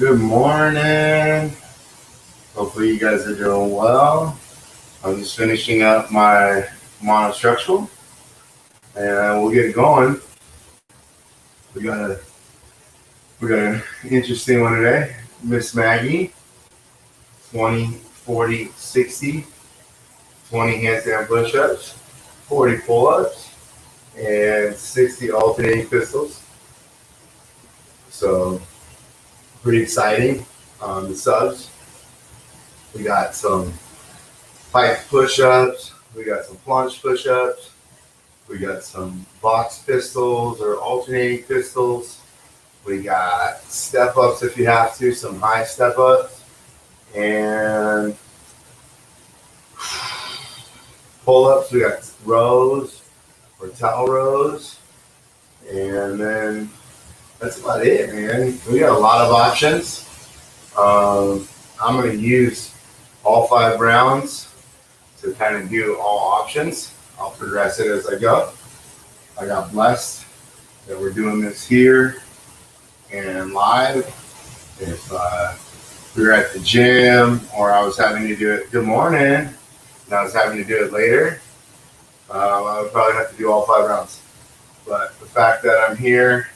Good morning. Hopefully you guys are doing well. I'm just finishing up my monostructural and we'll get it going. We got an interesting one today. Miss Maggie, 20, 40, 60, 20 handstand push-ups, 40 pull-ups, and 60 alternating pistols. So pretty exciting. The subs. We got some pike push-ups, we got some plunge push-ups, we got some box pistols or alternating pistols, we got step-ups if you have to, some high step-ups, and pull-ups. We got rows or towel rows, and then that's about it, man. We got a lot of options. I'm going to use all 5 rounds to kind of do all options. I'll progress it as I go. I got blessed that we're doing this here and live. If we were at the gym or I was having to do it, good morning, and I was having to do it later, I would probably have to do all 5 rounds. But the fact that I'm here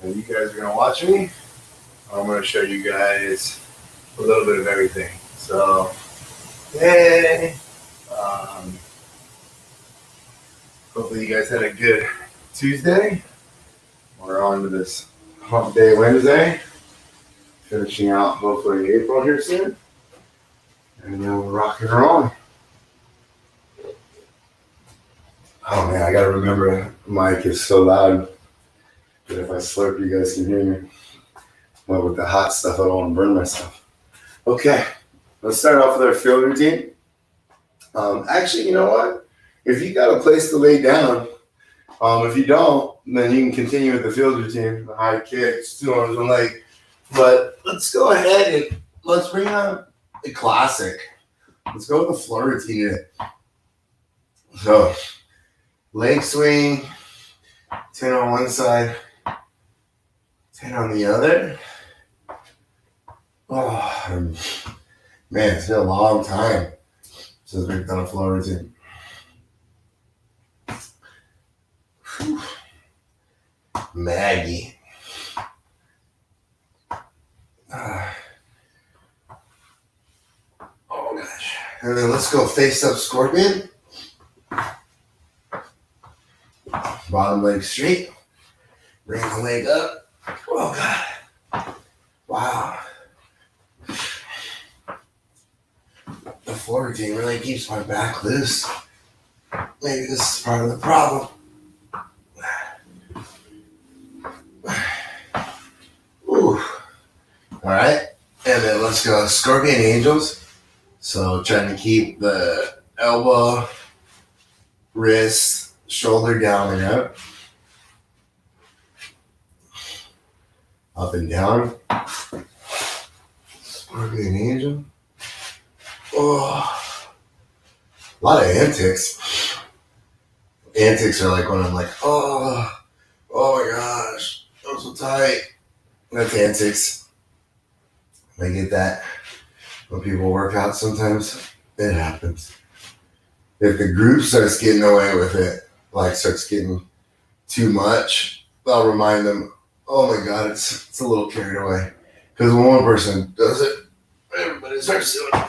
and you guys are going to watch me, I'm going to show you guys a little bit of everything. So, yay! Hopefully you guys had a good Tuesday. We're on to this hump day Wednesday. Finishing out hopefully April here soon. And then we're rocking and rolling. Oh man, I gotta remember the mic is so loud that if I slurp you guys can hear me. Well, with the hot stuff, I don't want to burn myself. Okay, let's start off with our field routine. Actually, you know what? If you got a place to lay down, if you don't, then you can continue with the field routine, the high kicks, 2 arms, 1 leg. But let's go ahead and let's bring on a classic. Let's go with the floor routine today. So, leg swing, 10 on one side, 10 on the other. Oh, man, it's been a long time since we've done a floor routine. Whew. Maggie. Oh gosh. And then let's go face up scorpion. Bottom leg straight. Bring the leg up. Oh god. Wow. The floor routine really keeps my back loose. Maybe this is part of the problem. Ooh. All right, and then let's go scorpion angels. So trying to keep the elbow, wrist, shoulder down and up. Up and down. Scorpion angel. Oh, a lot of antics. Antics are like when I'm like, oh my gosh, I'm so tight. That's antics. I get that when people work out sometimes. It happens. If the group starts getting away with it, like starts getting too much, I'll remind them, oh my God, it's a little carried away. Because when one person does it, everybody starts doing it.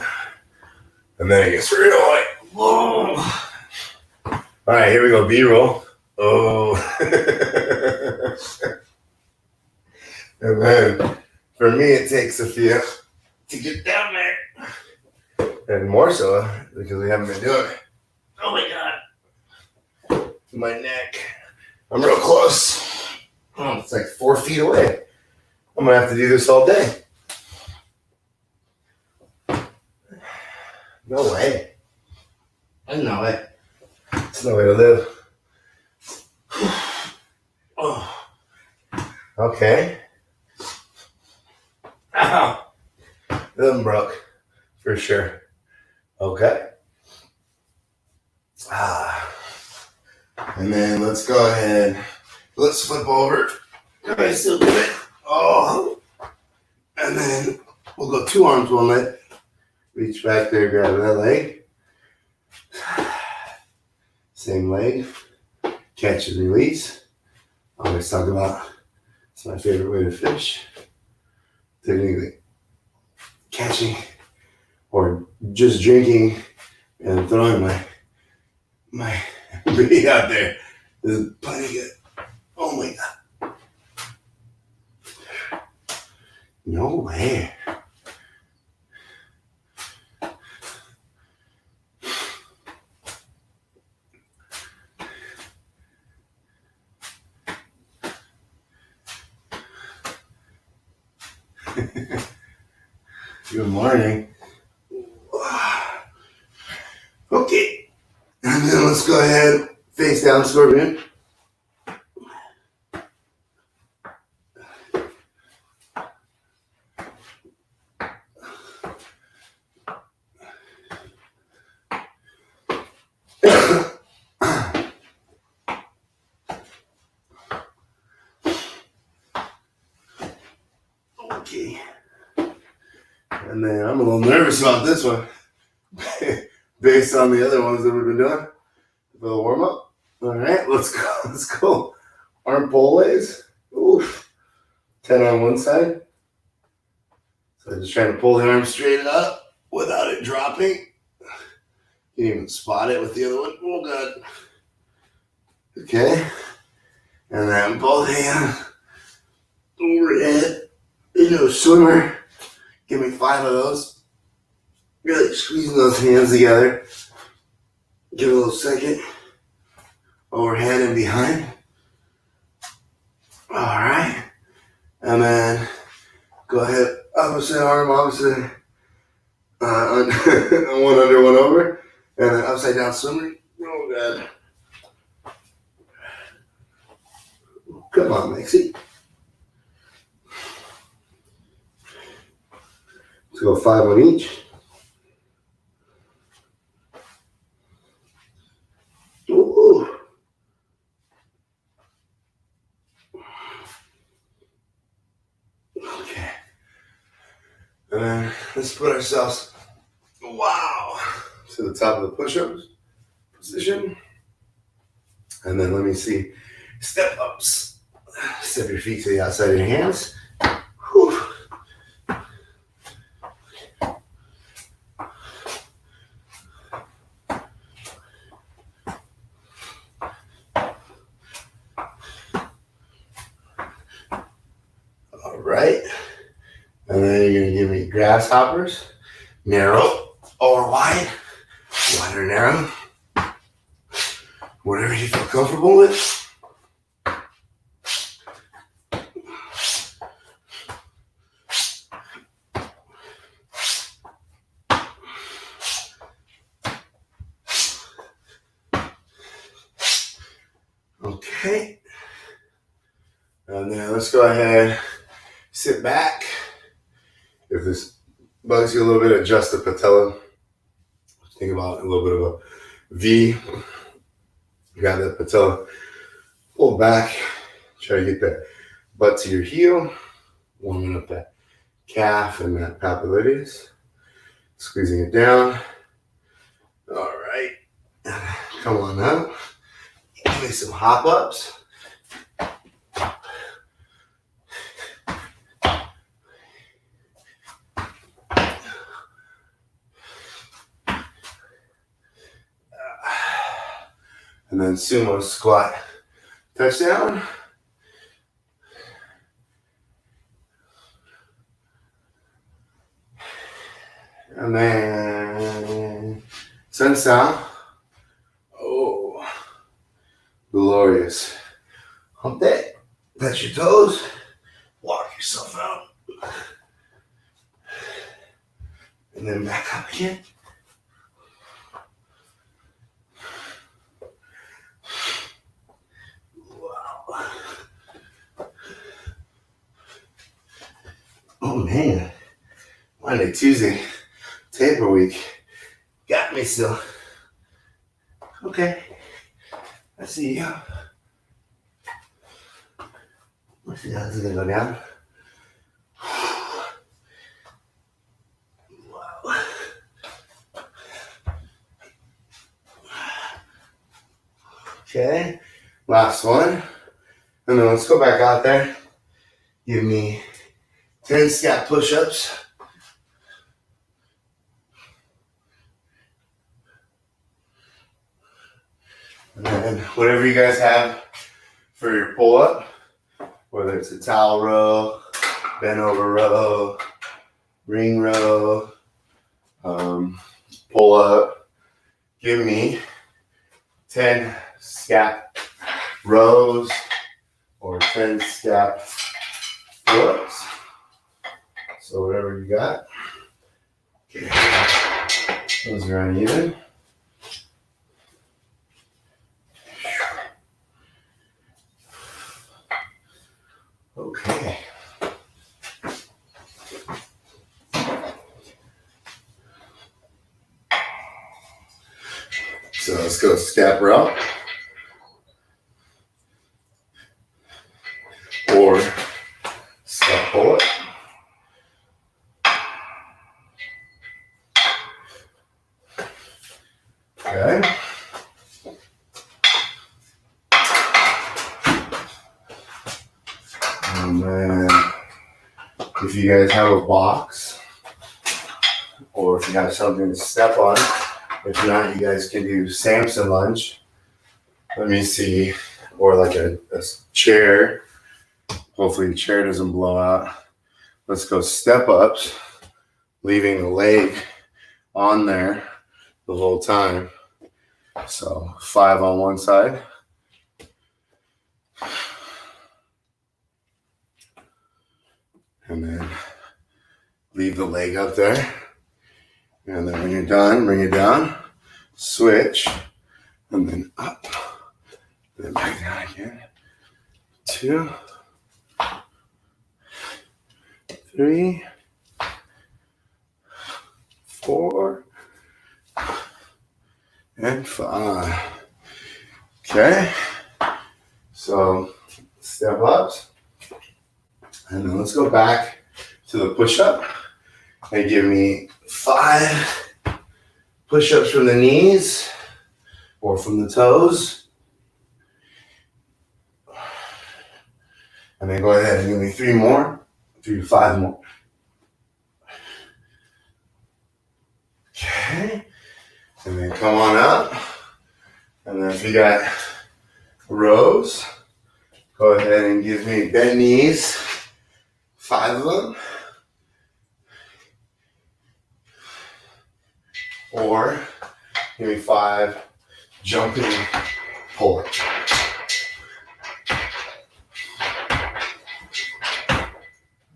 And then it gets real like, whoa. All right, here we go, B-roll. Oh. And then, for me, it takes a few to get down there. And more so, because we haven't been doing it. Oh my God. To my neck. I'm real close. Oh, it's like 4 feet away. I'm going to have to do this all day. No way. There's no way. There's no way to live. Oh. Okay. Ow. Them broke. For sure. Okay. And then let's go ahead. Let's flip over. Can I still do it? Oh. And then we'll go 2 arms, 1 leg. Reach back there, grab that leg. Same leg. Catch and release. I always talk about, it's my favorite way to fish. Technically, catching or just drinking and throwing my bait out there is plenty good. Oh my God. No way. Good morning. Okay. And then let's go ahead, face down, scorpion. Okay. And then I'm a little nervous about this one based on the other ones that we've been doing for the warm up. All right, let's go. Let's go. Arm pull lays. Oof. 10 on one side. So I'm just trying to pull the arm straight up without it dropping. You can even spot it with the other one. Oh, God. Okay. And then both hands overhead. Swimmer. Give me 5 of those. Really squeezing those hands together. Give it a little second. Overhead and behind. All right. And then go ahead. Opposite arm, opposite. One under, one over. And then upside down swimmer. Oh, God. Come on, Maxie. Let's go 5 on each. Ooh. Okay. And then let's put ourselves, wow, to the top of the push-ups position. And then let me see, step ups. Step your feet to the outside of your hands. Whew. All right. And then you're going to give me grasshoppers, narrow or wide, wide or narrow, whatever you feel comfortable with. Okay. And then let's go ahead, sit back. If this bugs you a little bit, adjust the patella. Think about a little bit of a V. Grab that patella, pull back, try to get that butt to your heel, warming up that calf and that papillitis, squeezing it down. All right, come on up. Give me some hop ups. And then sumo squat, touchdown. And then sun sound. Oh, glorious. Hump that, touch your toes, walk yourself out. And then back up again. Oh man, Monday, Tuesday, taper week. Got me still. Okay, I see you. Let's see how this is gonna go down. Okay, last one. And then let's go back out there. Give me 10 scat push-ups. And then whatever you guys have for your pull-up, whether it's a towel row, bent over row, ring row, pull-up, give me 10 scat rows or 10 scat pull-ups. So whatever you got. Okay. Those are uneven. Okay. So let's go scat row. Or scat pull-up. Okay. And then if you guys have a box or if you have something to step on, if not, you guys can do Samson lunge. Let me see. Or like a chair. Hopefully the chair doesn't blow out. Let's go step ups, leaving the leg on there the whole time. So 5 on one side. And then leave the leg up there. And then when you're done, bring it down, switch, and then up, then back down again. 2, 3, 4, and 5. Okay, so step ups, and then let's go back to the push-up and give me 5 push-ups from the knees or from the toes. And then go ahead and give me 3 more, 3 to 5 more. Okay, and then come on up. And then if you got rows, go ahead and give me bent knees, 5 of them. Or give me 5 jumping pull-ups.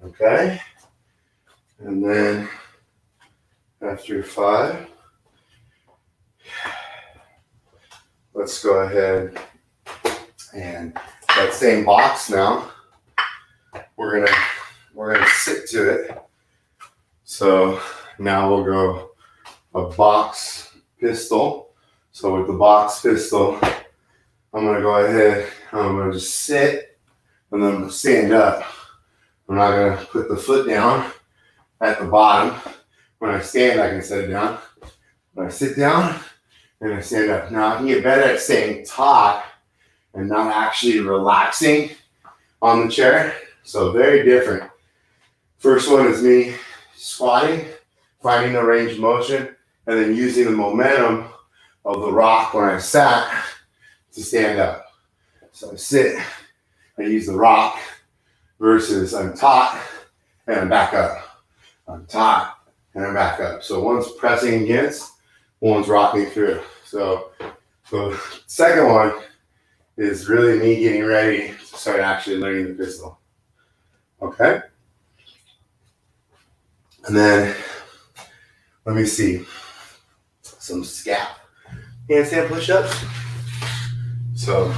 Okay, and then after 5, let's go ahead and that same box now. We're gonna sit to it. So now we'll go a box pistol. So with the box pistol, I'm gonna go ahead. I'm gonna just sit, and then I'm gonna stand up. I'm not gonna put the foot down at the bottom. When I stand, I can set it down. When I sit down, and I stand up. Now I can get better at staying taut and not actually relaxing on the chair. So very different. First one is me squatting, finding the range of motion, and then using the momentum of the rock when I sat to stand up. So I sit, I use the rock versus I'm taut and I'm back up. I'm taut and I'm back up. So one's pressing against, one's rocking through. So the second one is really me getting ready to start actually learning the pistol. Okay? And then, let me see, some scat handstand push-ups. So,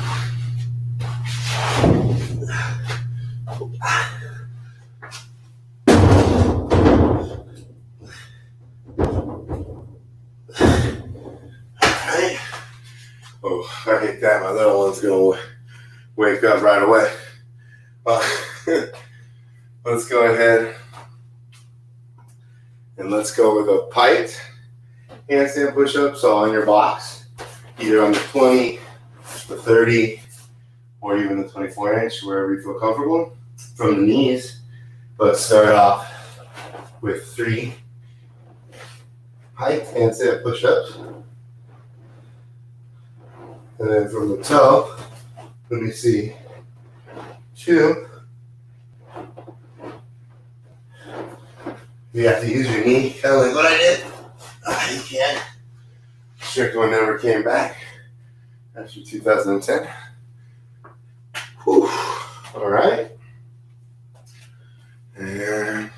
alright. Oh, I hate that. My little one's gonna wake up right away. Let's go ahead and let's go with a piped handstand push-up. So on your box, either on the 20 the 30 or even the 24-inch, wherever you feel comfortable, from the knees. But start off with 3 height handstand push-ups. And then from the toe, let me see, 2. You have to use your knee, kind of like what I did. You can't. Strict one never came back after 2010. Whew. All right. And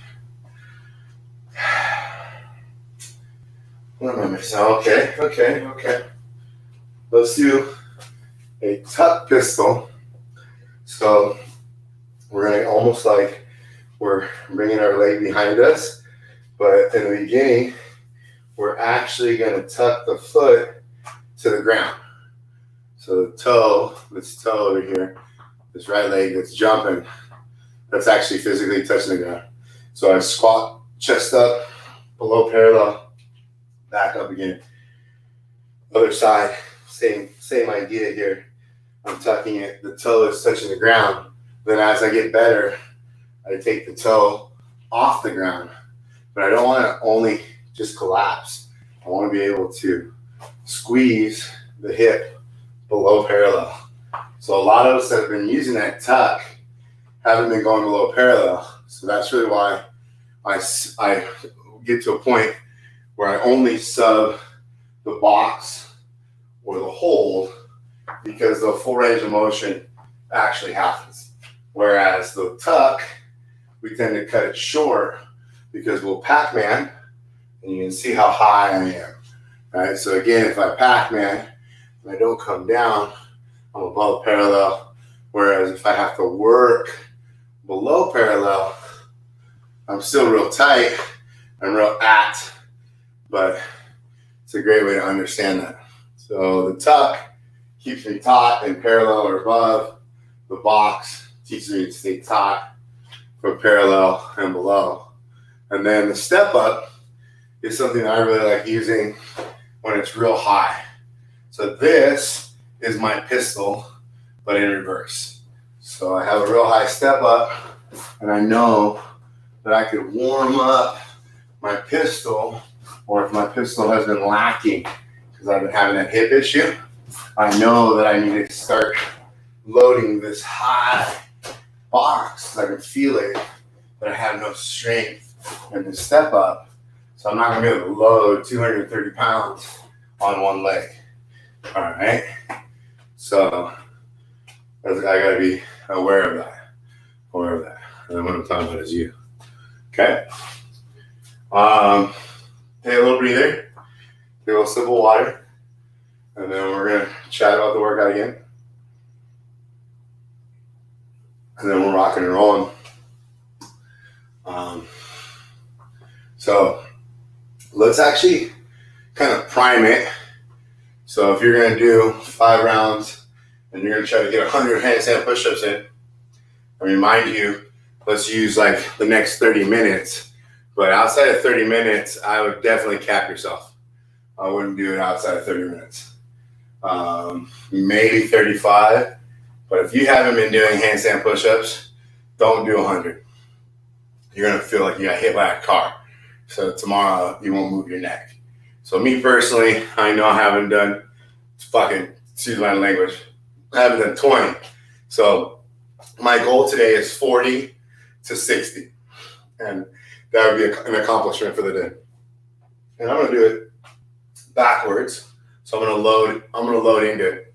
what am I missing? Okay. Let's do a tuck pistol. So we're going to almost like we're bringing our leg behind us, but in the beginning, we're actually going to tuck the foot to the ground. So the toe, this toe over here, this right leg that's jumping, that's actually physically touching the ground. So I squat, chest up, below parallel, back up again. Other side, same idea here. I'm tucking it, the toe is touching the ground. Then as I get better, I take the toe off the ground. But I don't want to only just collapse. I want to be able to squeeze the hip below parallel. So a lot of us that have been using that tuck haven't been going below parallel. So that's really why I get to a point where I only sub the box or the hold, because the full range of motion actually happens. Whereas the tuck, we tend to cut it short because we'll Pac-Man, and you can see how high I am. Right? So again, if I Pac-Man and I don't come down, I'm above parallel. Whereas if I have to work below parallel, I'm still real tight. I'm real apt, but it's a great way to understand that. So the tuck keeps me taut and parallel or above. The box teaches me to stay taut from parallel and below. And then the step up is something that I really like using when it's real high. So this is my pistol, but in reverse. So I have a real high step up, and I know that I could warm up my pistol, or if my pistol has been lacking because I've been having that hip issue, I know that I need to start loading this high box. I can feel it, but I have no strength in the step up. So I'm not going to be able to load 230 pounds on one leg. All right. So I got to be aware of that. And then what I'm talking about is you. Okay. Take a little breather. Take a little sip of water. And then we're going to chat about the workout again. And then we're rocking and rolling. So let's actually kind of prime it. So if you're going to do 5 rounds and you're going to try to get 100 handstand push-ups in, I remind you, let's use like the next 30 minutes. But outside of 30 minutes, I would definitely cap yourself. I wouldn't do it outside of 30 minutes. Maybe 35. But if you haven't been doing handstand push-ups, don't do 100. You're going to feel like you got hit by a car. So tomorrow, you won't move your neck. So me personally, I know I haven't done excuse my language, I haven't done 20. So my goal today is 40 to 60. And that would be an accomplishment for the day. And I'm going to do it backwards. So I'm going to load into it.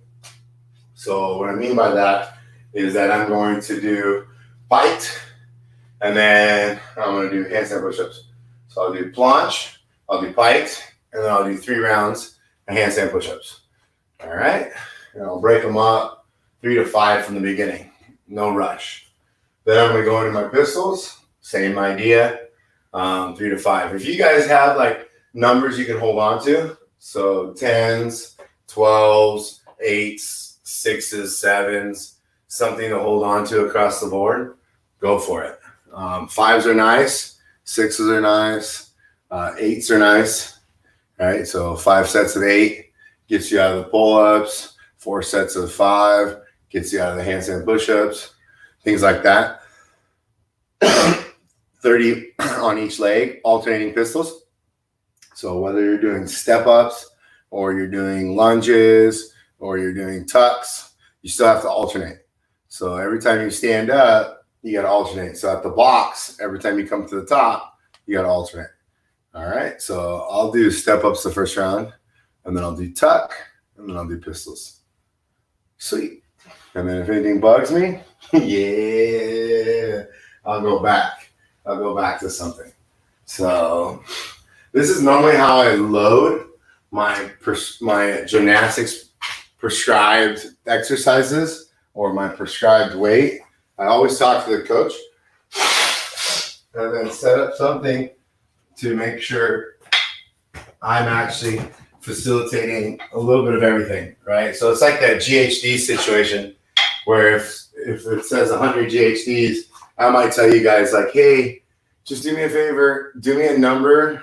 So what I mean by that is that I'm going to do bite, and then I'm going to do handstand push-ups. So I'll do planche, I'll do bite, and then I'll do 3 rounds of handstand push-ups. All right? And I'll break them up 3 to 5 from the beginning. No rush. Then I'm going to go into my pistols. Same idea. 3 to 5. If you guys have like numbers you can hold on to, so 10s, 12s, 8s, 6s, 7s, something to hold on to across the board, go for it. 5s are nice, 6s are nice, 8s are nice. All right, so 5 sets of 8 gets you out of the pull-ups. 4 sets of 5 gets you out of the handstand push-ups, things like that. 30 on each leg, alternating pistols. So whether you're doing step-ups or you're doing lunges or you're doing tucks, you still have to alternate. So every time you stand up, you got to alternate. So at the box, every time you come to the top, you got to alternate. All right. So I'll do step-ups the first round, and then I'll do tuck, and then I'll do pistols. Sweet. And then if anything bugs me, yeah, I'll go back. I'll go back to something. So this is normally how I load my gymnastics prescribed exercises or my prescribed weight. I always talk to the coach and then set up something to make sure I'm actually facilitating a little bit of everything, right? So it's like that GHD situation where if it says 100 GHDs, I might tell you guys like, hey, just do me a favor, do me a number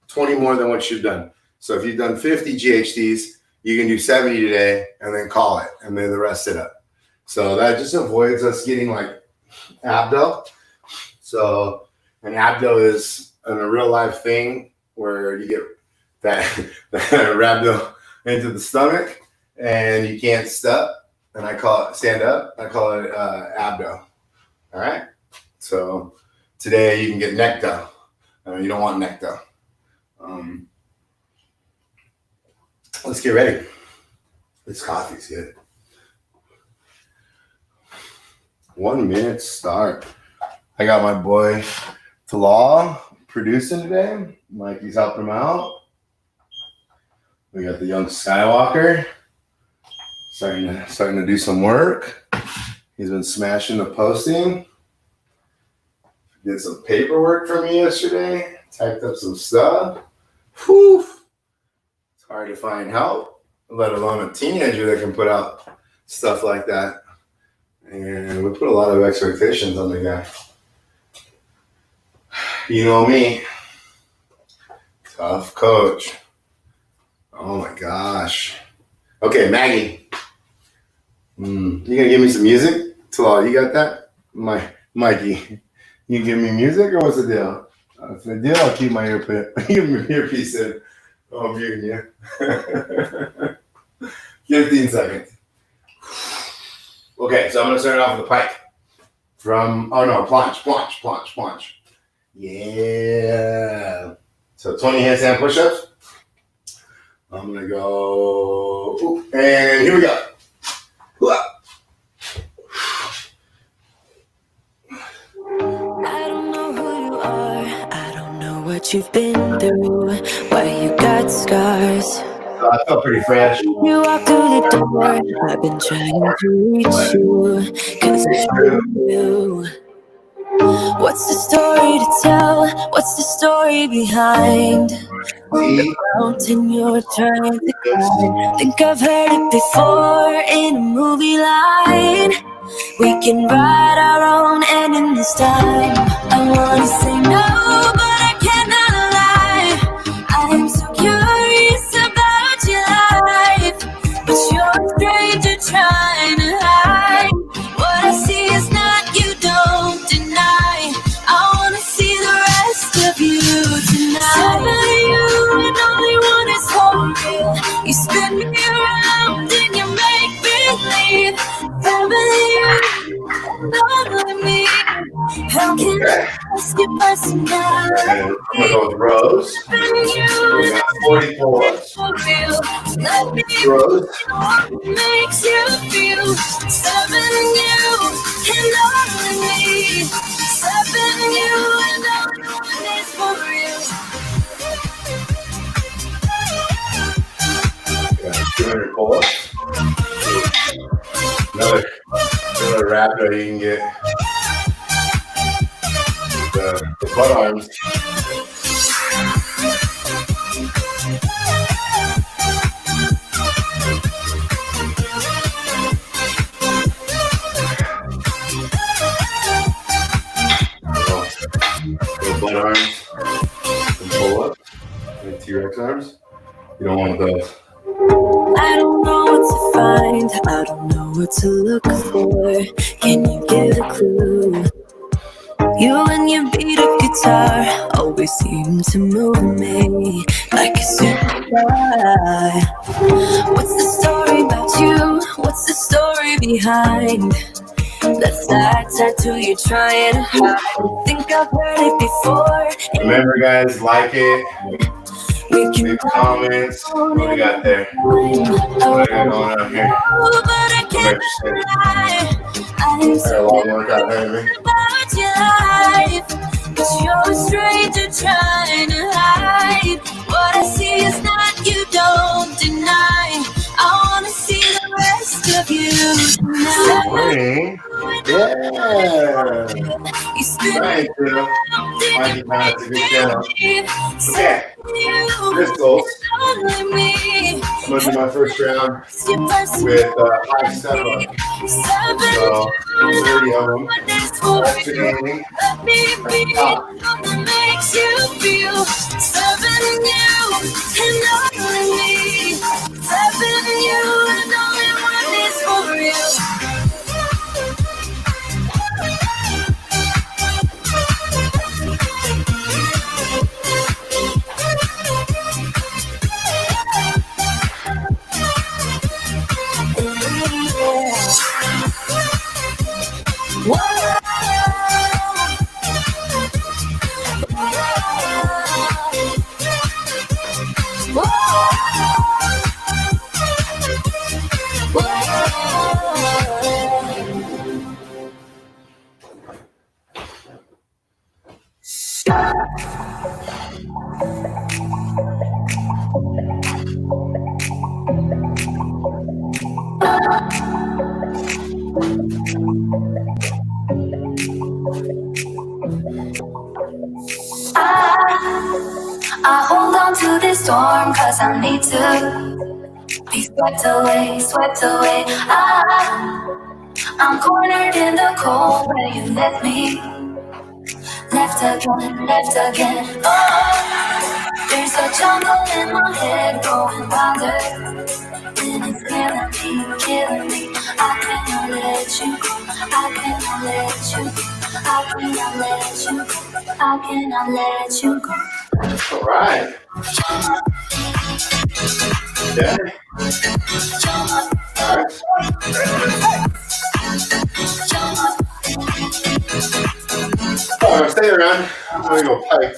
20 more than what you've done. So if you've done 50 GHDs, you can do 70 today and then call it and then the rest sit up. So that just avoids us getting like abdo. So an abdo is a real life thing where you get that rhabdo into the stomach and you can't step. And I call it stand up. I call it abdo. All right. So today you can get neck down. You don't want neck down. Let's get ready. This coffee's good. 1 minute start. I got my boy Talal producing today. Mikey's helping him out. We got the young Skywalker starting to do some work. He's been smashing the posting. Did some paperwork for me yesterday. Typed up some stuff. Whew. It's hard to find help, let alone a teenager that can put out stuff like that. And we put a lot of expectations on the guy. You know me. Tough coach. Oh my gosh. Okay, Maggie. You gonna give me some music? Talal, you got that? Mikey, you give me music or what's the deal? If the deal, I'll keep my earpiece in. Oh, I'm muting you. 15 seconds. Okay, so I'm gonna start off with a pike. Planche. Yeah. So 20 handstand push-ups. I'm gonna go, and here we go. I don't know who you are. I don't know what you've been through. Why you got scars. So I felt pretty fresh. You walk through the door. I've been trying to reach you, 'cause I feel you. What's the story to tell? What's the story behind the mountain you're trying to climb? Think I've heard it before in a movie line. We can write our own ending this time. I wanna say no, but I cannot lie. I am so curious about your life, but you're a stranger trying to hide. What I see is not you, don't deny. I wanna see the rest of you tonight. Seven you and only one is for real. You spin me around and you make believe. Seven you and only me. How can I ask you personality? And I'm gonna go with rows. We got 44. Let me rows. know what makes you feel. Seven you and only me. Seven you and only one is for real. Got 200 pull-ups. Another raptor you can get. The butt arms. The butt arms and pull up and T-Rex arms. You don't want those. I don't know what to find, I don't know what to look for. Can you give a clue? You and your beat up guitar always seem to move me like a superstar. What's the story about you? What's the story behind that sad tattoo you're trying to hide? Think I've heard it before. Remember, guys, like it. Leave comments. What do we got there? What do we got going on here? I'm interested. I got a long workout ahead of me. Cause you're a stranger trying to hide. What I see is not you, don't deny. I wanna see the rest of you tonight. Morning. Yeah. Right, Bill. Mikey Pat's a good channel. Okay. Crystals. I'm gonna do my first round with 5 step up. So 30 of them. That's the beginning. Makes you feel serving you and only me. Serving you and only one is for you. I hold on to this storm cause I need to be swept away, swept away. I'm cornered in the cold where you left me. Left again, left again. Oh, there's a jungle in my head going wilder. And it's killing me, killing me. I cannot let you go, I cannot let you go, I cannot let you go, I cannot let you go. All right. Yeah. All right. Oh, stay around. I'm gonna go pipe.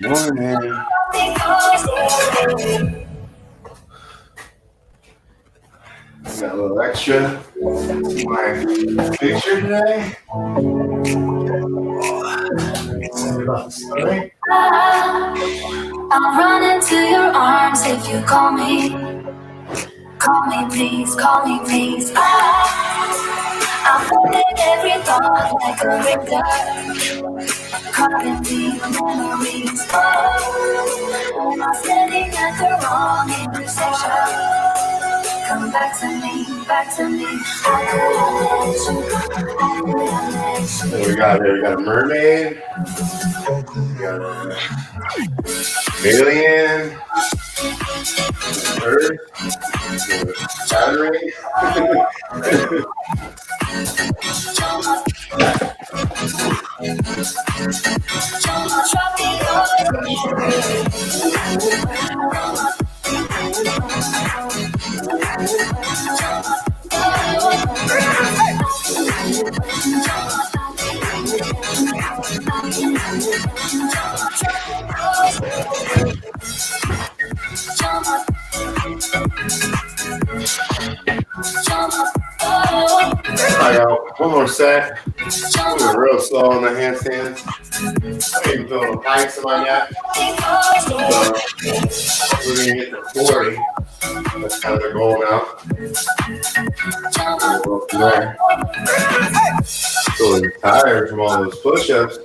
Morning. Got a little extra in my picture today. Excited about the story. I'll run into your arms if you call me. Call me please, call me please. I'll forget every thought like a river. Carving deep memories. Oh, when I'm standing at the wrong intersection. Come back to me, back to me. I couldn't let you go, I couldn't let you go. What we got here? We got a mermaid. We got a alien. Earth. Battery. set. Moving real slow on the handstands. I'm even feeling the pikes in my neck. So we're going to get to 40. That's kind of the goal now. We'll go from there. Feeling tired from all those push-ups.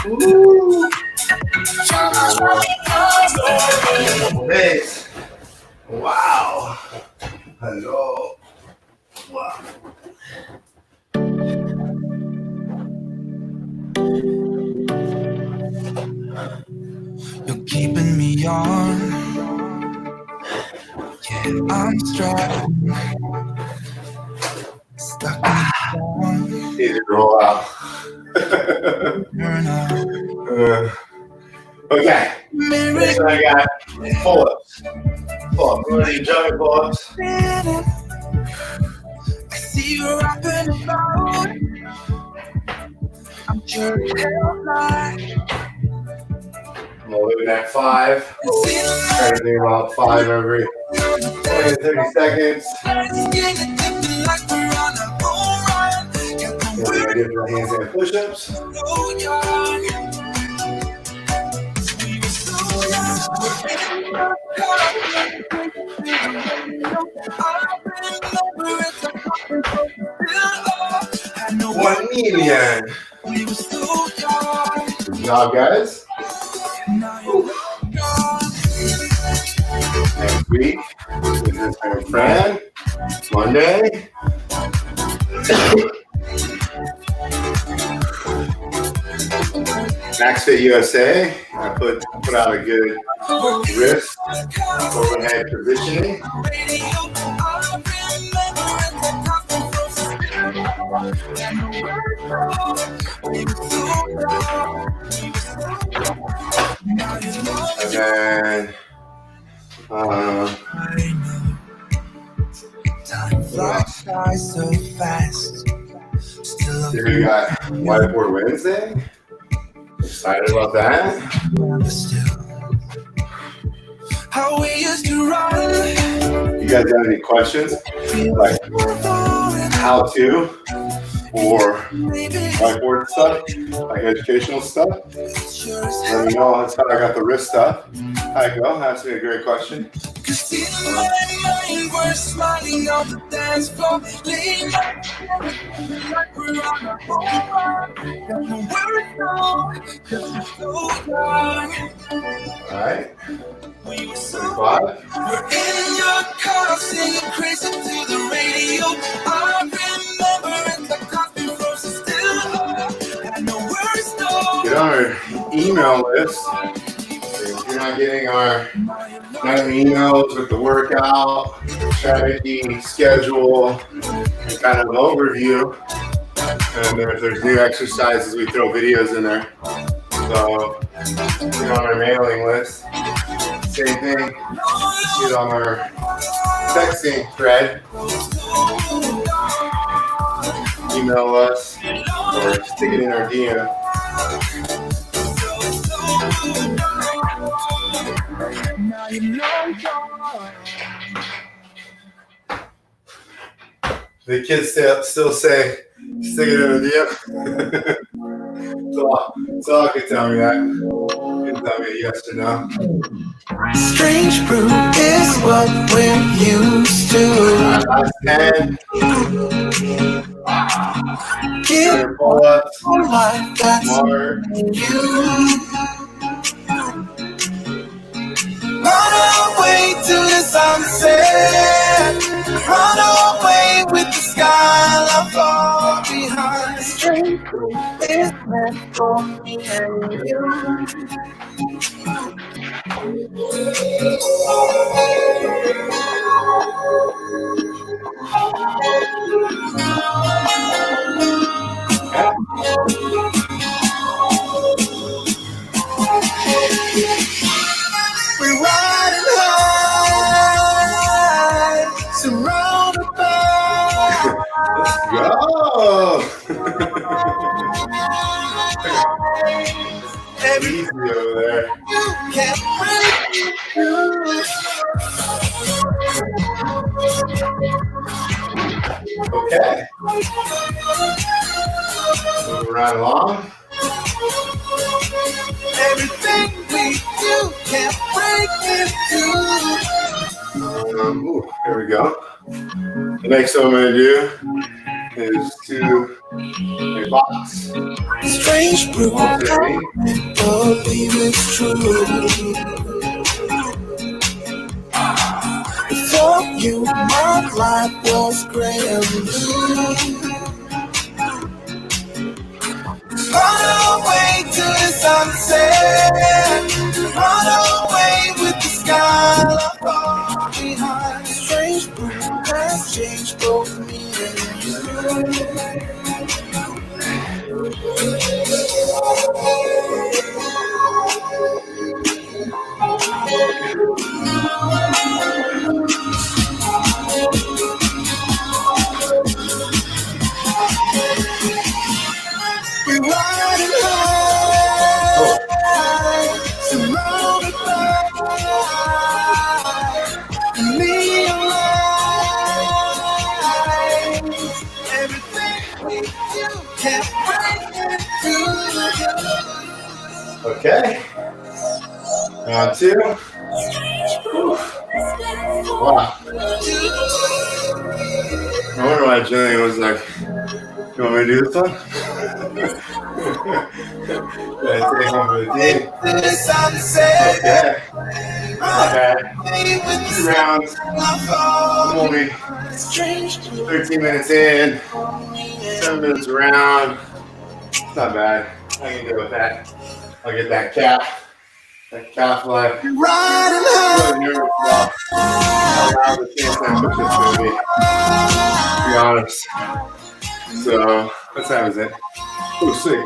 Woo! Days. Wow. Hello. Wow. You're keeping me on. Yeah, I'm stuck in the Easy to roll out. Okay. Next I got pull-ups. Pull-ups. We're going to do jumping pull-ups. I see you rapping about. I'm sure it'll lie. I'm going to live at 5. Trying to do about 5 every 20 to 30 seconds. What I do for handstand push-ups. $1 million. Good job, guys. Next week, this is my friend. Monday. Max Fit USA. I put out a good wrist overhead positioning. And then here we got Whiteboard Wednesday. Excited about that. How we used to run. You guys got any questions? Like how to or whiteboard stuff, like educational stuff? Let me know. That's how I got the wrist stuff. Hi, go. Ask me a great question. We're smiling on the dance floor. All right. 25. We're in your car singing crazy to the radio. I remember it, the coffee frozen still hot. I know we're still. Get on our email list. If you're not getting our emails with the workout, strategy, schedule, and kind of an overview. And if there's new exercises, we throw videos in there. So get on our mailing list. Same thing, get on our texting thread. Email us or stick it in our DM. The kids still say, stick it in a DM. So I can tell me that. You can tell me a yes or no. Strange brew is what we're used to. Last 10. Give pull-ups. life that's More. you. Run away to the sunset. Run away with the sky left far behind. Strange brew is meant for me and you. We're riding high, surrounded by. Let's go. Easy over there. You can't breathe. Okay. Moving right along. Everything we do can't break into. Here we go. The next one I'm going to do is to a box. Strange brew, don't believe it's true. Before you, my life was grand new. Run away to the sunset. Run away with the sky left far behind. Strange brew has changed both me and you. We're riding high, surrounded by neon lights. Everything we do can't break into. Okay. Round two. Wow. I wonder why Jillian was like, you want me to do this one? Did I take one for the team? Okay. Not bad. 2 rounds. I'm only 13 minutes in. 7 minutes around. Not bad. I can deal with that. I'll get that calf. That calf life. I'm really nervous about how loud the chance push is going to be honest. So, what time is it? Oh, sweet.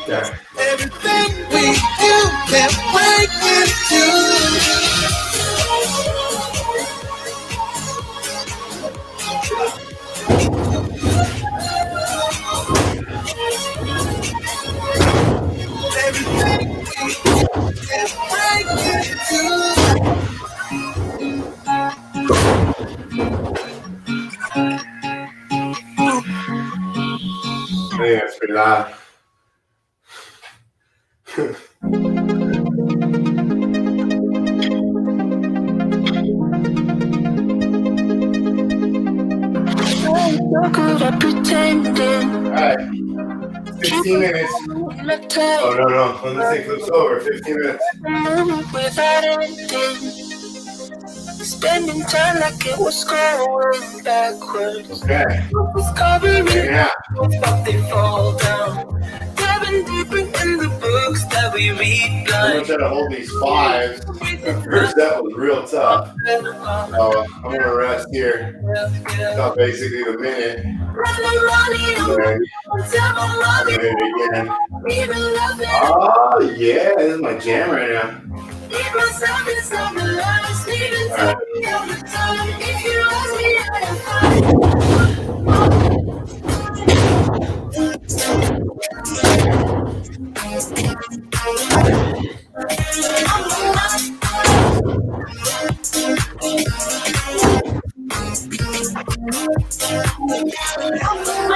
Yeah. Everything we do can break into. Everything we do can break into. I think that's pretty loud. So good at pretending. Alright. 15 minutes. Oh, no. When this thing flips over, 15 minutes. Without anything. Spending time like it was going backwards. Okay. Discovering Yeah. but they fall down. Diving deeper in the books that we read. I'm going to try to hold these 5s. The first step was real tough. I'm going to rest here. About basically the minute. And then again. Oh, yeah. This is my jam right now.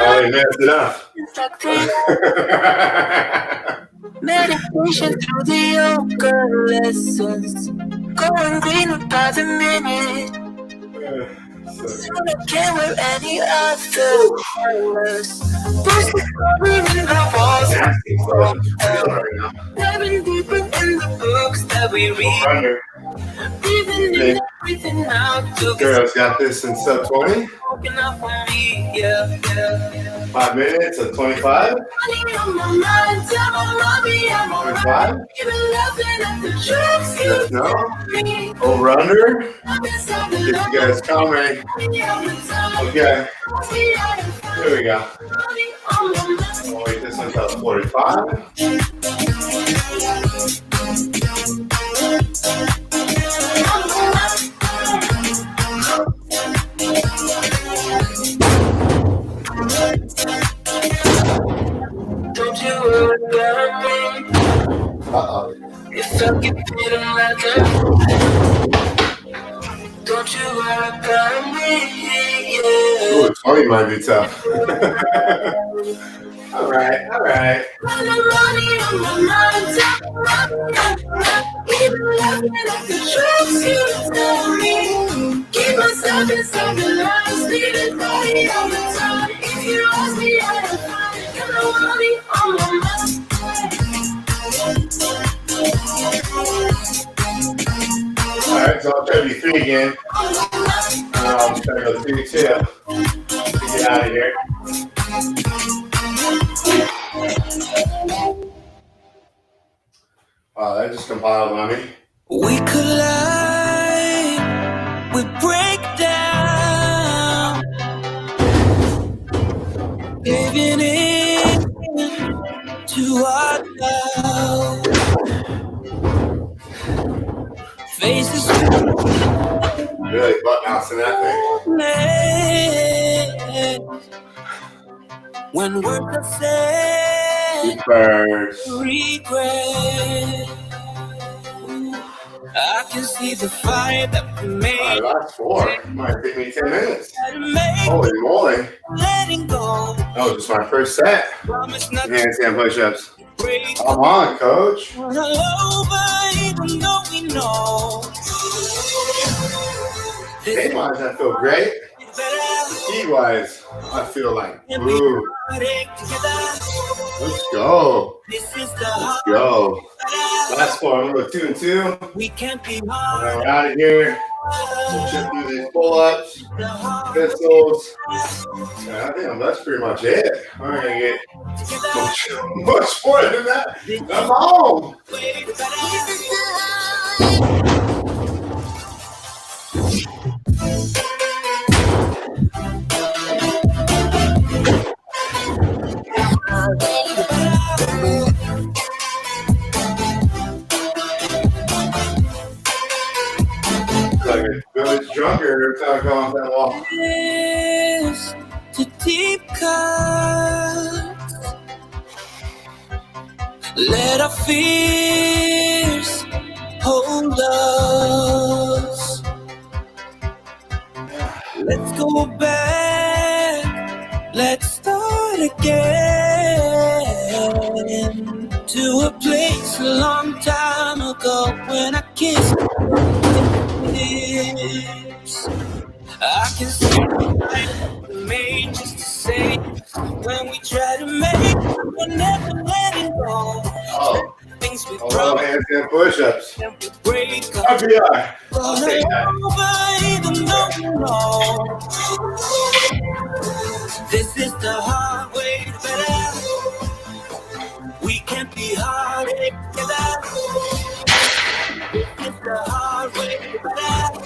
Oh, you messed it up. Meditation through the yoga lessons, going greener by the minute. Soon I can't wear any other colors. Push the cover in the walls. Diving deeper in the books that we read. Even in everything out to Girls got this in sub 20. open up for me, yeah. 5 minutes of 25. 25. Yes, no. Over under. If you guys comment. Okay. Here we go. I'll wait this until 45. Don't you worry about me. If I keep feeling like don't Don't you worry about me, yeah. Ooh, 20 might be tough. All right. Keep laughing at the tricks you tell me. Keep myself inside the lies, leaving body all the time. If you ask me, I don't find. You're the money on my mind. All right, so I'll try to be 3 again. I'll try to go 3, 2 to get out of here. Wow, that just compiled on me. We collide, we break down, giving in to our doubt. Faces Really butt bouncing that thing. When words are said, first. regret. I can see the fire that we made. All right, last 4. Might take me 10 minutes. Holy moly. Letting go. That was just my first set. Handstand push-ups. Come on, coach. Pain-wise, I feel great. Heat-wise, I feel like, ooh. Let's go. Let's go. Last 4. I'm going to go 2 and 2. We can't be And then we're out of here. We'll chip through these pull-ups, pistols. And I think that's pretty much it. I'm not going to get much more than that. I'm home. Like a village drunker every time I go off that wall. To deep cuts, let our fears hold us. Let's go back, let's start again to a place a long time ago when I kissed your lips. I can see the light we made just the same. When we try to make it, we're never letting go. Oh, Things we little handstand push-ups. and we break up. FBI. I'll take that. Even though we know this is the hard way to better. We can't be hard together. This is the hard way to better.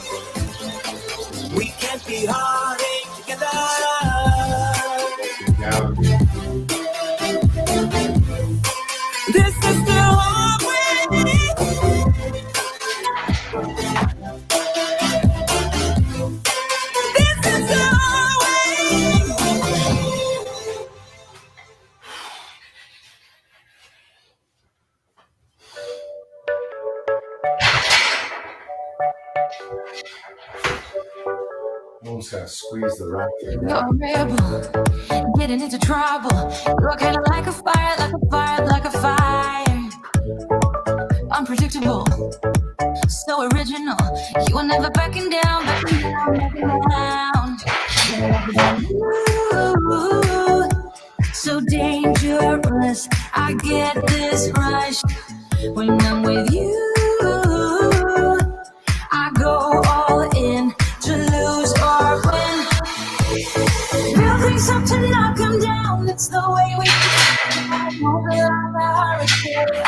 We can't be heartache together. Now, This is the hard way. This is the hard way. almost gotta squeeze the right thing. You're a rebel, getting into trouble. You're kind of like a fire, like a fire, like a fire. Unpredictable, so original. You were never backing down, backing down, backing down. Ooh, so dangerous. I get this rush when I'm with you. I go all in to lose or win. Build things up to knock them down. It's the way we move it like a hurricane.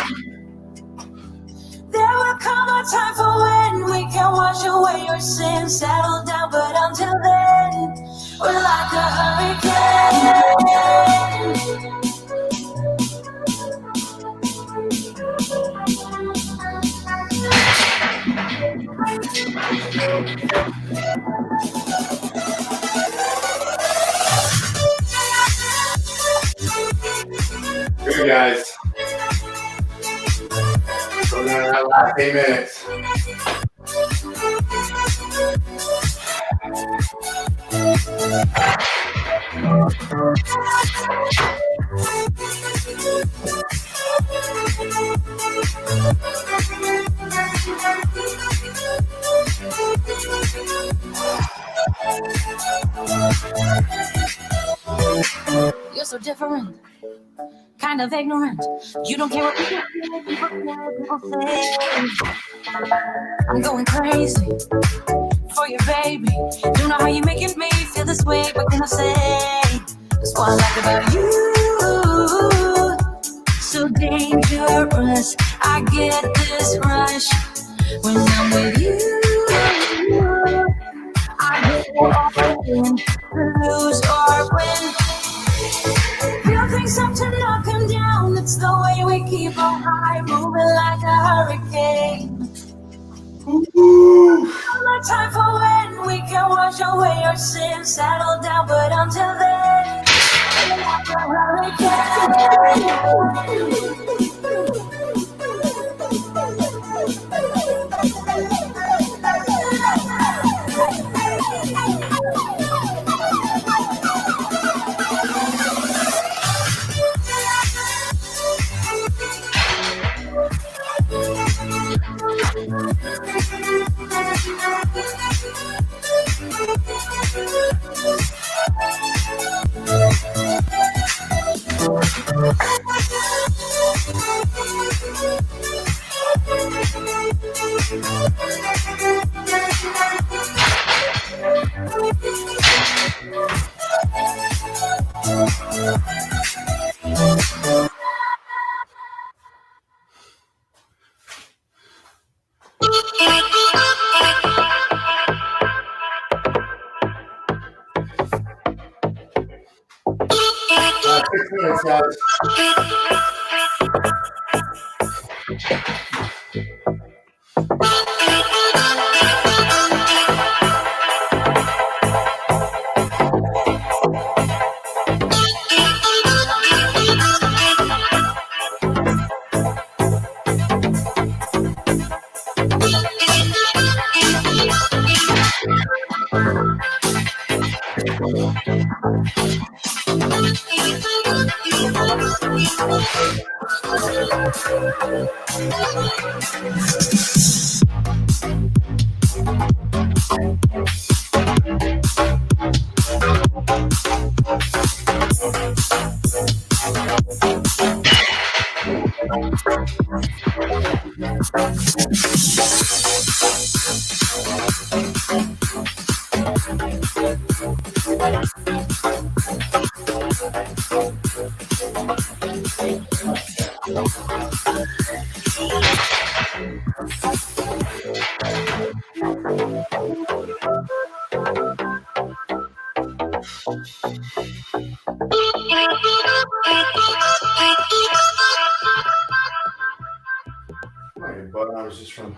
There will come a time for when we can wash away your sins, settle down, but until then, we're like a hurricane. Good guys. So we're gonna have last 8 minutes. You're so different, kind of ignorant. You don't care what people say. I'm going crazy for you, baby. Don't know how you're making me feel this way. What can I say? That's what I like about you. So dangerous. I get this rush when I'm with you. I get all in to lose or win. Feel things up to knock 'em down. It's the way we keep on high, moving like a hurricane. No time for when we can wash away our sins, settle down, but until then, we're like a But I was just from.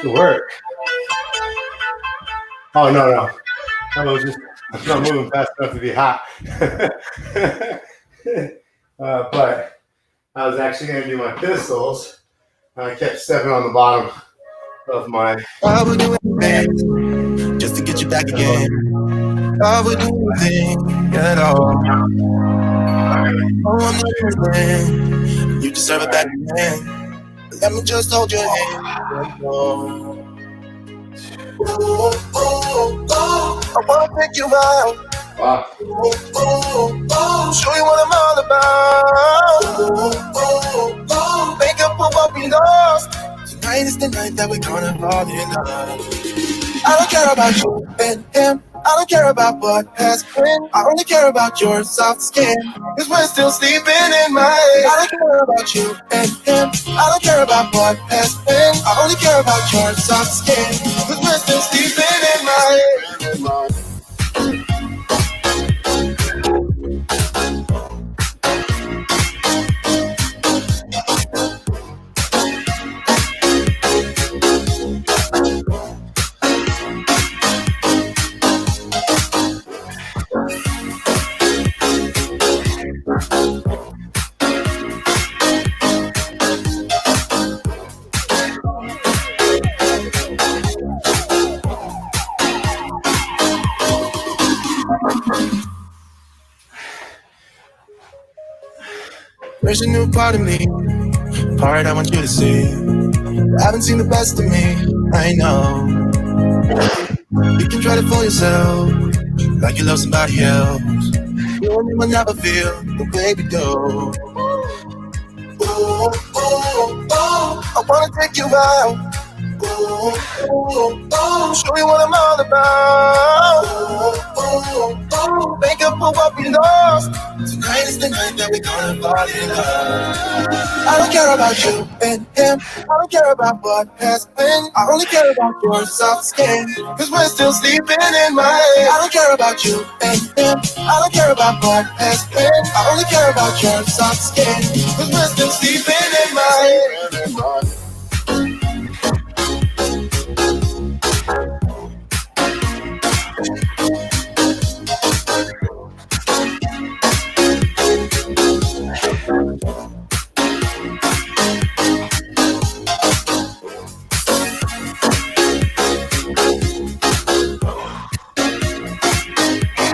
To work. Oh no. I was just not moving fast enough to be hot. But I was actually going to do my pistols. I kept stepping on the bottom of my. I would do anything just to get you back again. I would do anything at all. Oh, I'm not listening. You deserve it back again. But let me just hold your hand. I wanna take you out. Wow. Show you what I'm all about. Make up for what we lost. Tonight is the night that we're gonna fall in love. I don't care about you and him. I don't care about what has been. I only care about your soft skin. Cause we're still sleeping in my head. I don't care about you and him. I don't care about what has been. I only care about your soft skin. Cause we're still sleeping in my head. There's a new part of me, part I want you to see. You haven't seen the best of me, I know. You can try to fool yourself, like you love somebody else. You will never feel the way we do. I wanna take you out. Show you what I'm all about. Make up for what we lost. Tonight is the night that we're gonna fall in love. I don't care about you and him. I don't care about what has been. I only care about your soft skin. Cause we're still sleeping in my head. I don't care about you and him. I don't care about what has been. I only care about your soft skin. Cause we're still sleeping in my head.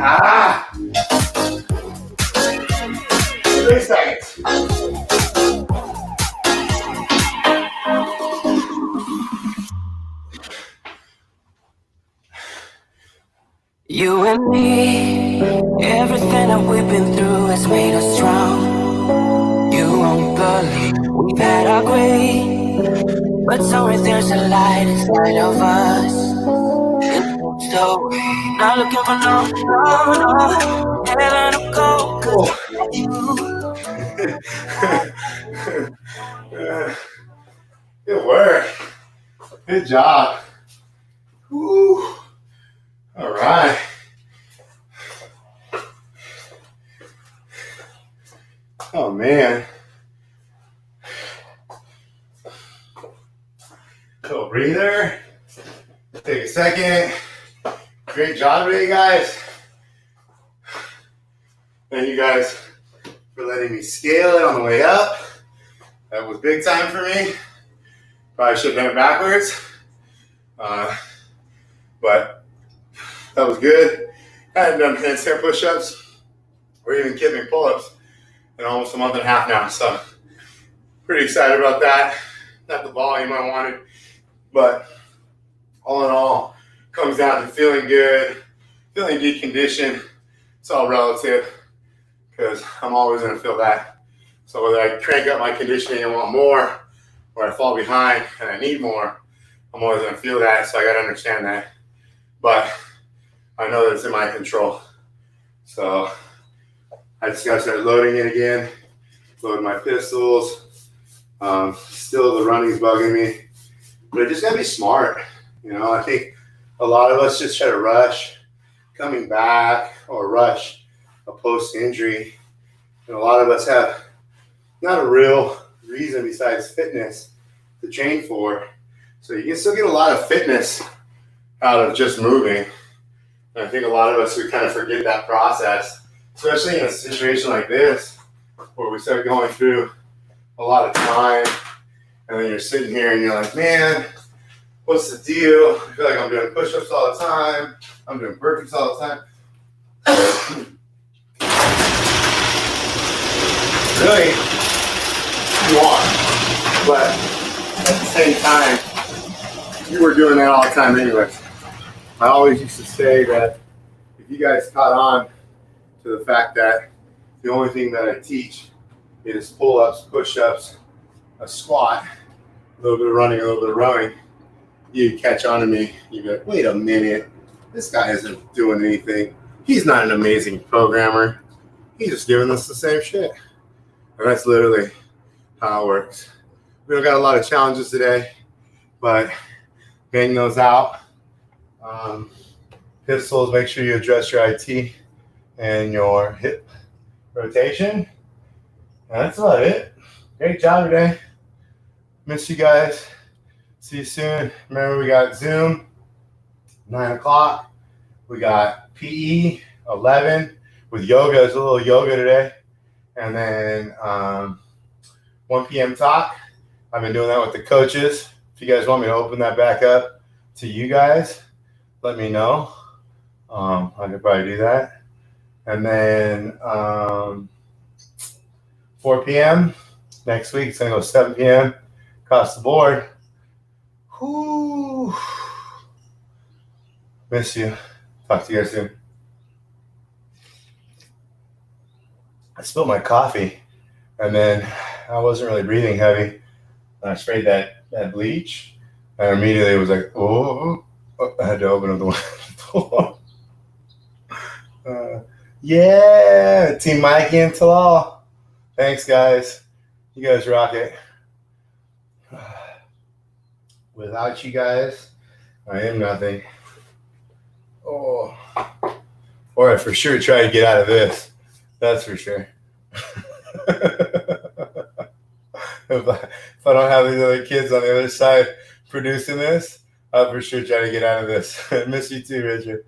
Ah! 3 seconds. You and me, everything that we've been through has made us strong. You won't believe we've had our gray, but somewhere there's a light inside of us. So we're not looking for no, heaven or gold, 'cause you. Good work. Good job. Woo. All right. Oh, man. Little breather. Take a second. Great job today, guys. Thank you guys for letting me scale it on the way up. That was big time for me. Probably should have done it backwards. But that was good. I hadn't done handstand push-ups or even kipping pull-ups in almost a month and a half now. So pretty excited about that. Not the volume I wanted, but all in all, comes down to feeling good, feeling deconditioned. It's all relative because I'm always going to feel that. So whether I crank up my conditioning and want more, or I fall behind and I need more, I'm always going to feel that. So I got to understand that. But I know that it's in my control. So I just got to start loading it again, load my pistols. Still the running's bugging me, but I just got to be smart. You know, I think a lot of us just try to rush coming back or rush a post-injury. And a lot of us have not a real reason besides fitness to train for. So you can still get a lot of fitness out of just moving. And I think a lot of us, we kind of forget that process, especially in a situation like this, where we start going through a lot of time, and then you're sitting here and you're like, man, what's the deal? I feel like I'm doing push-ups all the time. I'm doing burpees all the time. Really, you are. But at the same time, you were doing that all the time anyways. I always used to say that if you guys caught on to the fact that the only thing that I teach is pull-ups, push-ups, a squat, a little bit of running, a little bit of rowing, you'd catch on to me. You'd be like, wait a minute, this guy isn't doing anything. He's not an amazing programmer. He's just giving us the same shit. And that's literally how it works. We don't got a lot of challenges today, but bang those out. Pistols, make sure you address your IT and your hip rotation. And that's about it. Great job today. Miss you guys. See you soon. Remember, we got Zoom, 9 o'clock. We got PE, 11, with yoga. There's a little yoga today. And then 1 p.m. talk. I've been doing that with the coaches. If you guys want me to open that back up to you guys, let me know. I could probably do that. And then 4 p.m. next week. It's going to go 7 p.m. across the board. Whew. Miss you. Talk to you guys soon. I spilled my coffee, and then I wasn't really breathing heavy. And I sprayed that bleach, and immediately it was like, oh, I had to open up the door. Yeah, Team Mikey and Talal. Thanks, guys. You guys rock it. Without you guys, I am nothing. Oh, or I for sure try to get out of this. That's for sure. If I don't have these other kids on the other side producing this, I'll for sure try to get out of this. I miss you too, Richard.